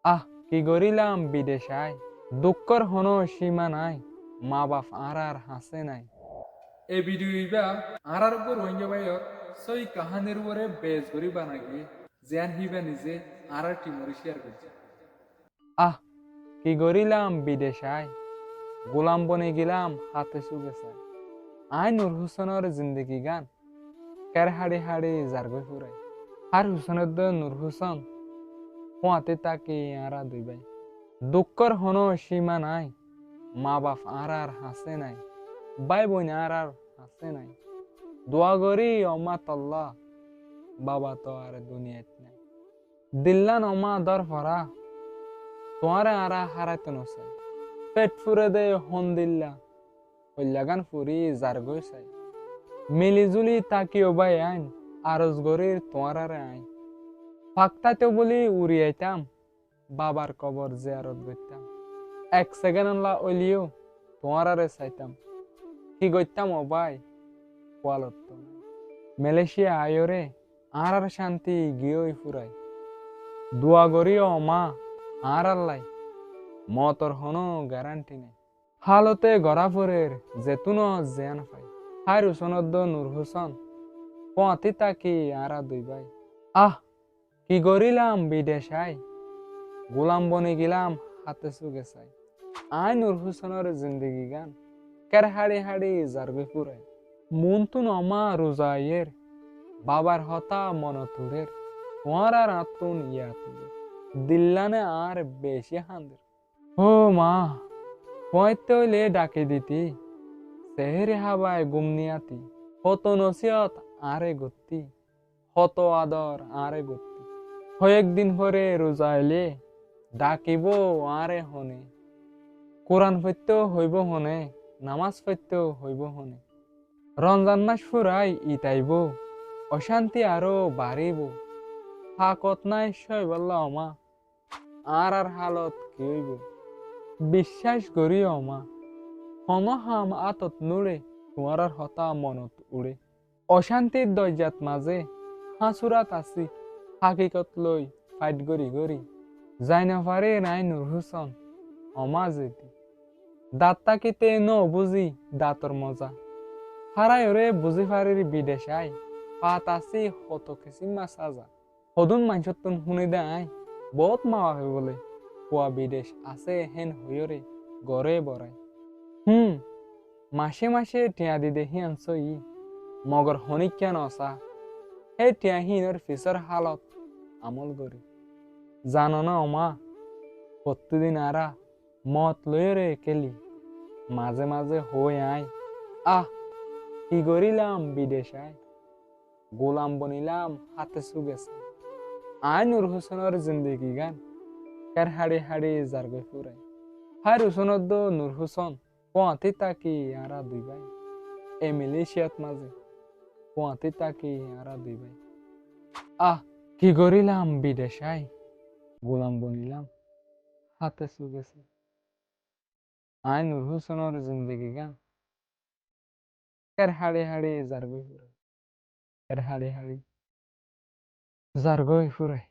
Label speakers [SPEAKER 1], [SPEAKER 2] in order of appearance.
[SPEAKER 1] আহ কি গরিলাম বিদেশায়, দুঃখর হনো সীমা নাই, মা বাপ আর হাসে নাই।
[SPEAKER 2] এই ভিডিও ইবা আরার উপর রোহিঙ্গা ভাইয়র সই কাহানির উপরে বেজ করি বানাগি জিয়ান হিবা নিজে আরার টিমরে শেয়ার করছে।
[SPEAKER 1] আহ কি গরিলাম বিদেশায়, গোলাম বনে গেলাম হাতে সুগেছে। আই নূর হুসেনের জিন্দগি গান কের হাড়ি হাড়ি জারগই ফুরাই। আর হুসেনের দ নূর হুসেন পোয়াতে তাকে আরা দুই ভাই, দুঃখর হনো সীমা নাই, মা বাপ আর হাসে নাই, ভাই বোন আর হাসে নাই। দোয়া করি অমা তল্লা, বাবা তো আর দুনিয়াত নাই। দিল্লান অমা দর ভরা, তোমারে আরা হারাইতে নসাই। পেট ফুরে দে হন দিল্লা, হইলাগান ফুরি জারগই চাই। মিলিজুলি তাকি ওবাই আইন, আরজ গরির তোমারারে আইন। ফাঁকতাতে বলি উড়িয়াইতাম, বাবার কবর জিয়ারত করতাম। এক সেকেন্ড ওলিও তোমারারে চাইতাম। কি করতাম ওবাই কোয়ালত তো নাই। মালয়েশিয়া আয়রে আর শান্তি গিয়েই ফুরাই। দোয়া করিও মা আর আল্লাই, মতর হনো গ্যারান্টি নেই। হালতে গড়াফরের যেতুনো জিয়ান পাই। হাই রুসনদ্দ নূর হুসন পথি তাকি আরা দুই ভাই। আহ কি গরিলাম বিদেশাই, গোলাম বনে গেলাম হাতে সুগে চাই। আই নূর হুসনের জিন্দগি গান কের হাড়ি হাড়ি জারগি ফুরাই। মন তু নমা রোজাইয়ের, বাবার হতা মনতুরের, তোমার আর আতুন ইয়া তুলে দিল্লানে আর বেশি হান্দের। ও মা পয়তে হইলে ডাকে দিতি, সেহেরে হাবায় গুমনিয়াতি, হত নসিহত আরে গত্তি, হত আদর আরে গত্তি। কয়েকদিন পরে রোজা এলে ডাকিব আরে হনে, কোরআন পড়তেও হইব হনে, নামাজ পড়তেও হইব হনে। রমজান মাস ফুরাই ইতাইব, অশান্তি আরো বাড়িব। হাকত নাই শৈবল্লা অমা, আর হালত কি হইব। বিশ্বাস করি অমা, সমহাম আতত নুড়ে, তোমার হতা মনত উড়ে। অশান্তির দরজাত মাঝে হাঁচুরাত আছি, হাকিকত লই ফাইট গরি গরি। যাই না পারে নাই নূর হুসন অমা যেতি। দাঁত তাকিতে ন বুঝি দাঁতর মজা, হারাই ওরে বুঝি পারির বিদেশাই। পাত আছি হত কিসিমা সাজা। সদুন মাইসতুন শুনি দে আই, বহুত মাওয়া হয়ে বলে কোয়া বিদেশ আছে হেন হইরে গড়ে বড়াই। হুম মাসে মাসে টিয়া দি দেখি আনছ ই, মগর হনিক্যা নসা। সেই টিয়াহীনৰ পিছৰ হালত আমল করি। জানো না অমা, প্রতিদিন আরা মত লয়রে কেলি, মাঝে মাঝে হই আই। আহ কি করিলাম বিদেশায়, গোলাম বনিলাম হাতে সুগেছে। আই নূর হুসেনের জিন্দগি গান কের হাড়ি হাড়ি জারগে ফুরাই। হাই রুসনদ্দ নূর হুসন পোয়াতি তাকি আরা দুই ভাই। এ মিলিশিয়াত মাঝে পোয়াতি তাকি আরা দুই ভাই। আহ কি করিলাম বিদেশায়, গোলাম বনিলাম হাতে সুগেছে। আই নূর হুসেনের জিন্দগি গান কের হাড়ি হাড়ি জারগে ফুরাই। কের হাড়ি হাড়ি জারগই ফুরাই।